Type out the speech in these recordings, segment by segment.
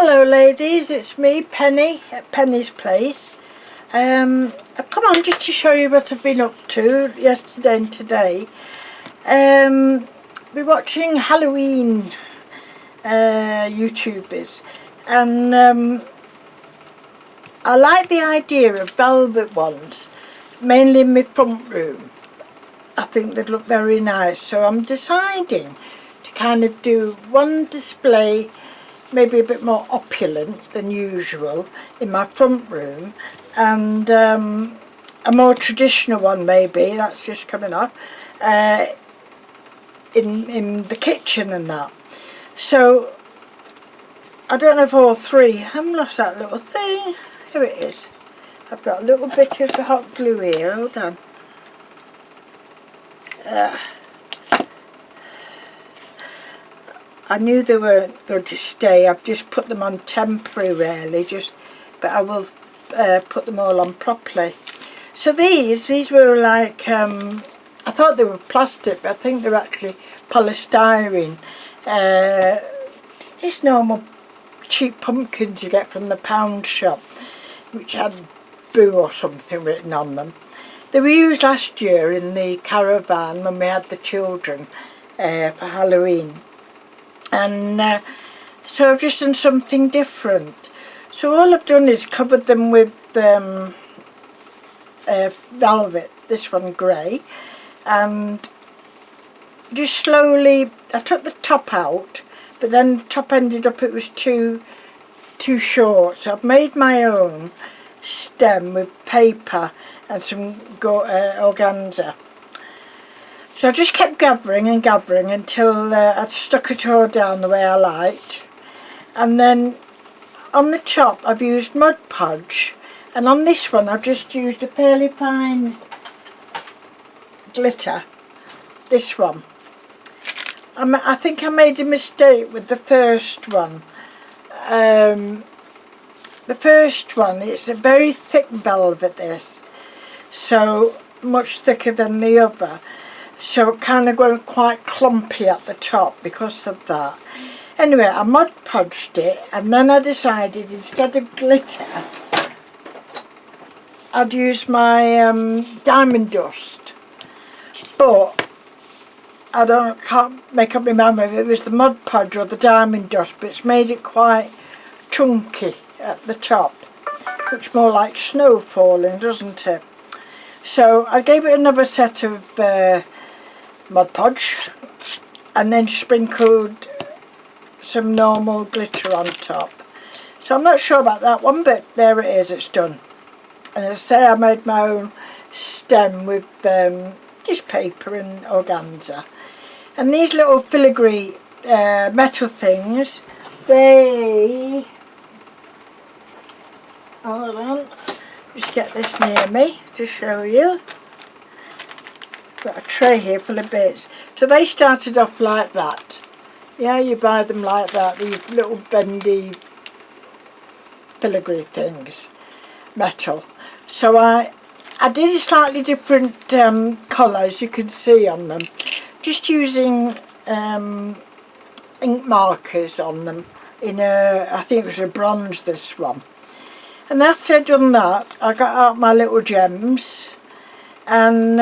Hello ladies, it's me, Penny, at Penny's Place. I've come on just to show you what I've been up to yesterday and today. We're watching Halloween YouTubers, and I like the idea of velvet ones, mainly in my front room. I think they'd look very nice, so I'm deciding to kind of do one display maybe a bit more opulent than usual in my front room, and a more traditional one maybe, that's just coming up, in the kitchen and that. So I don't know if all three, I haven't lost that little thing, here it is. I've got a little bit of the hot glue here, hold on. I knew they weren't going to stay. I've just put them on temporarily, but I will put them all on properly. So these were like, I thought they were plastic, but I think they're actually polystyrene. Just normal cheap pumpkins you get from the pound shop, which had boo or something written on them. They were used last year in the caravan when we had the children for Halloween. And so I've just done something different. So all I've done is covered them with velvet, this one grey, and just slowly, I took the top out, but then the top ended up, it was too short, so I've made my own stem with paper and some organza. So I just kept gathering and gathering until I'd stuck it all down the way I liked. And then on the top I've used Mod Podge, and on this one I've just used a fairly fine glitter, this one. I think I made a mistake with the first one. The first one, it's a very thick velvet, this, so much thicker than the other. So it kind of went quite clumpy at the top because of that. Anyway, I Mod Podged it, and then I decided instead of glitter, I'd use my diamond dust. But I can't make up my mind if it was the Mod Podge or the diamond dust, but it's made it quite chunky at the top. Looks more like snow falling, doesn't it? So I gave it another set of Mod Podge, and then sprinkled some normal glitter on top. So I'm not sure about that one, but there it is, it's done. And as I say, I made my own stem with just paper and organza. And these little filigree metal things, they, hold on, just get this near me to show you. Got a tray here full of bits. So they started off like that. Yeah, you buy them like that, these little bendy filigree things, metal. So I did a slightly different colour, as you can see on them, just using ink markers on them in I think it was a bronze, this one. And after I'd done that, I got out my little gems, and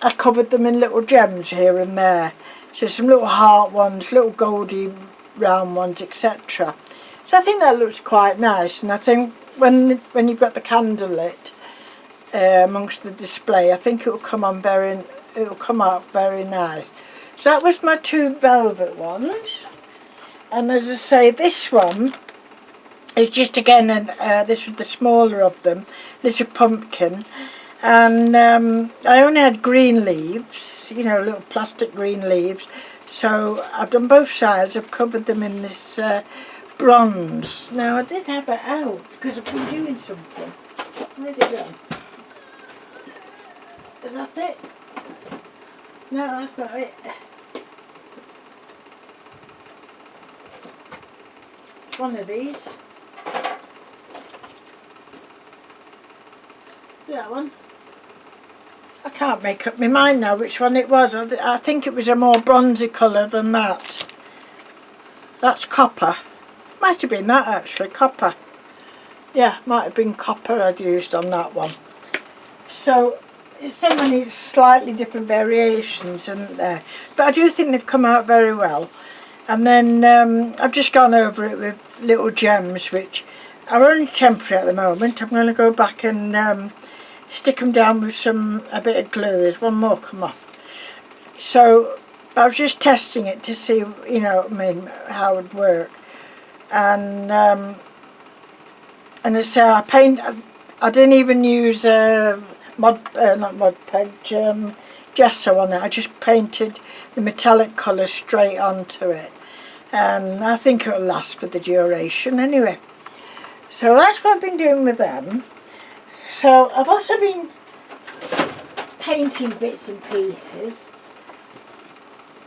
I covered them in little gems here and there. So some little heart ones, little goldy round ones, etc. So I think that looks quite nice, and I think when you've got the candle lit amongst the display, I think it'll come out very nice. So that was my two velvet ones, and as I say, this one is just again this was the smaller of them, little pumpkin. And I only had green leaves, you know, little plastic green leaves. So I've done both sides, I've covered them in this bronze. Now I did have it out because I've been doing something. Where's it gone? Is that it? No, that's not it. It's one of these. That one. I can't make up my mind now which one it was. I think it was a more bronzy colour than that. That's copper. Might have been that actually, copper. Yeah, might have been copper I'd used on that one. So there's so many slightly different variations, isn't there? But I do think they've come out very well. And then I've just gone over it with little gems, which are only temporary at the moment. I'm going to go back and stick them down with a bit of glue. There's one more come off. So I was just testing it to see, you know, how it would work. And I say I didn't even use not mod paint, gesso on it. I just painted the metallic colour straight onto it, and I think it'll last for the duration anyway. So that's what I've been doing with them. So I've also been painting bits and pieces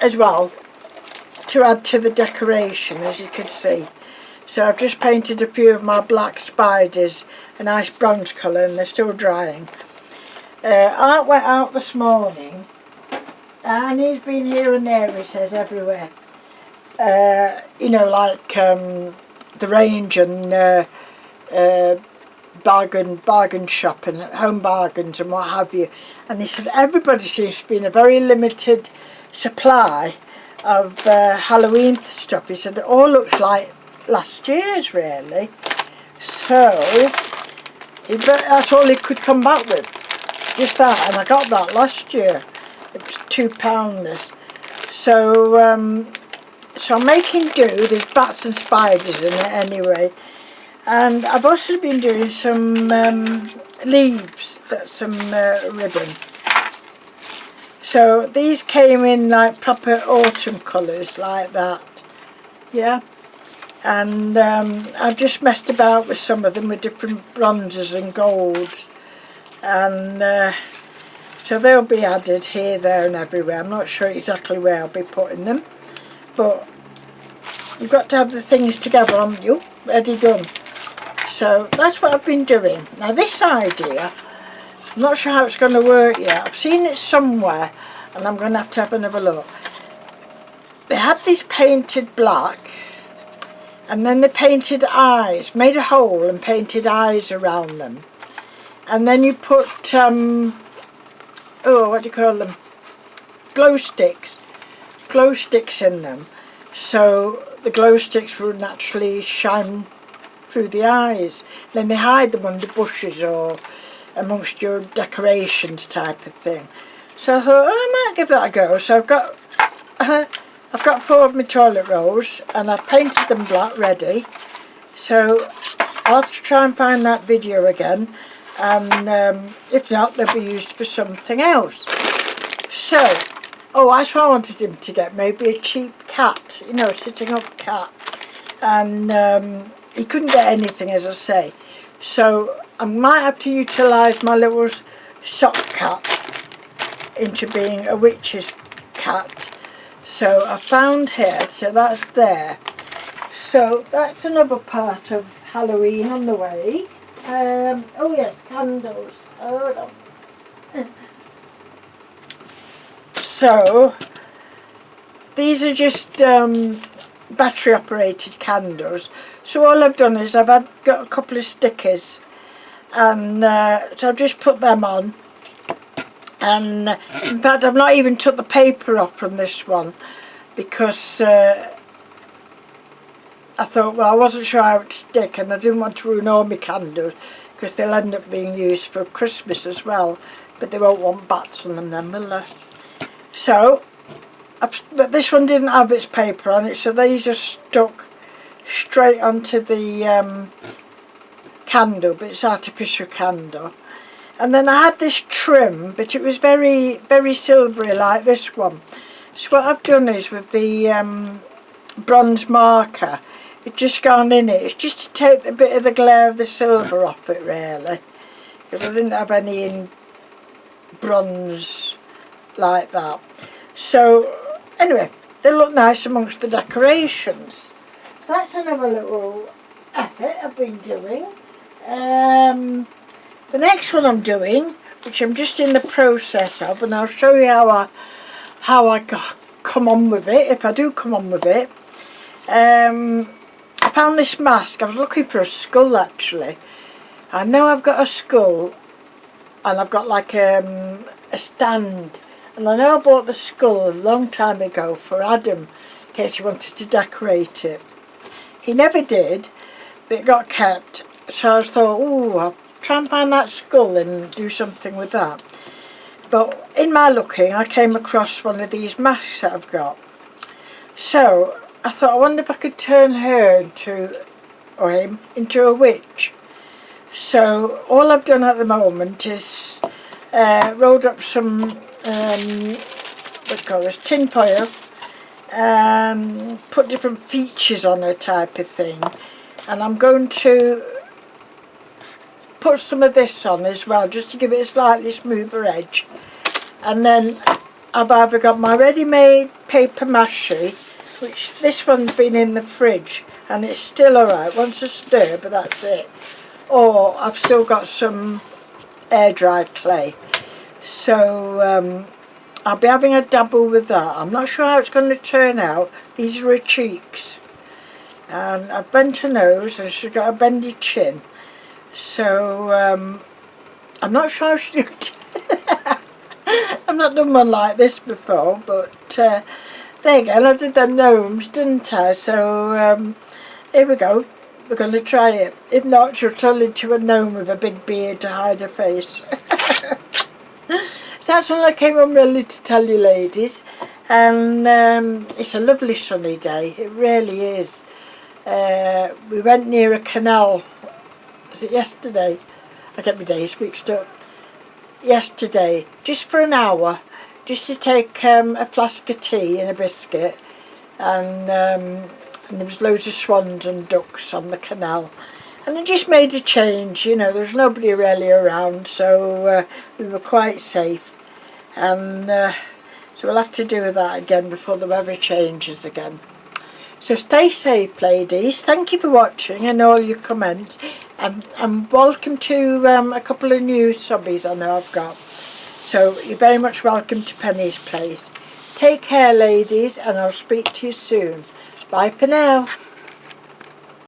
as well to add to the decoration, as you can see. So I've just painted a few of my black spiders a nice bronze colour, and they're still drying. Art went out this morning, and he's been here and there, he says, everywhere. You know, like the Range and bargain shop and Home Bargains and what have you. And he said everybody seems to be in a very limited supply of Halloween stuff. He said it all looks like last year's really. So that's all he could come back with. Just that, and I got that last year. It was £2 this. So so I'm making do. There's bats and spiders in it anyway. And I've also been doing some leaves, some ribbon. So these came in like proper autumn colours like that. Yeah. And I've just messed about with some of them with different bronzes and golds. And so they'll be added here, there and everywhere. I'm not sure exactly where I'll be putting them, but you've got to have the things together, haven't you? Ready, done. So that's what I've been doing. Now this idea, I'm not sure how it's going to work yet. I've seen it somewhere and I'm going to have another look. They had these painted black, and then they painted eyes, made a hole and painted eyes around them. And then you put, oh, what do you call them? Glow sticks in them. So the glow sticks will naturally shine through the eyes. Then they hide them under bushes or amongst your decorations type of thing. So I thought, oh, I might give that a go. So I've got 4 of my toilet rolls and I've painted them black ready. So I'll have to try and find that video again. And if not, they'll be used for something else. So, oh, that's what I wanted him to get, maybe a cheap cat, you know, sitting up cat. And he couldn't get anything, as I say. So I might have to utilise my little sock cat into being a witch's cat. So I found here, so that's there. So that's another part of Halloween on the way. Oh yes, candles. Hold on. So these are just battery operated candles. So all I've done is I've got a couple of stickers, and so I've just put them on. And in fact I've not even took the paper off from this one, because I thought, well, I wasn't sure how it would stick, and I didn't want to ruin all my candles because they'll end up being used for Christmas as well, but they won't want bats on them then, will they? So, but this one didn't have its paper on it, so these just stuck straight onto the candle, but it's artificial candle. And then I had this trim, but it was very, very silvery like this one. So what I've done is with the bronze marker, it's just gone in it. It's just to take a bit of the glare of the silver off it really, because I didn't have any in bronze like that. So anyway, they look nice amongst the decorations. That's another little effort I've been doing. The next one I'm doing, which I'm just in the process of, and I'll show you how I come on with it, if I do come on with it. I found this mask. I was looking for a skull actually. I know I've got a skull and I've got like a stand, and I know I bought the skull a long time ago for Adam in case he wanted to decorate it. He never did, but it got kept, so I thought, oh, I'll try and find that skull and do something with that. But in my looking I came across one of these masks that I've got, so I thought, I wonder if I could turn her into, or him, into a witch. So all I've done at the moment is rolled up some what do you call this, tin foil, and put different features on her type of thing, and I'm going to put some of this on as well just to give it a slightly smoother edge. And then I've either got my ready-made paper mache, which this one's been in the fridge and it's still alright, once a stir, but that's it. Or I've still got some air dried clay, so I'll be having a dabble with that. I'm not sure how it's going to turn out. These are her cheeks, and I've bent her nose and she's got a bendy chin, so I'm not sure how she'll do it. I've not done one like this before, but there you go, I did them gnomes, didn't I? So here we go. We're going to try it. If not, she'll turn into a gnome with a big beard to hide her face. So that's all I came on really to tell you, ladies. And it's a lovely sunny day. It really is. We went near a canal. Was it yesterday? I get my days mixed up. Yesterday, just for an hour, just to take a flask of tea and a biscuit, and there was loads of swans and ducks on the canal, and it just made a change, you know. There was nobody really around, so we were quite safe, and so we'll have to do that again before the weather changes again. So stay safe, ladies. Thank you for watching and all your comments, and welcome to a couple of new subbies I know I've got, so you're very much welcome to Penny's Place. Take care, ladies, and I'll speak to you soon. Bye for now.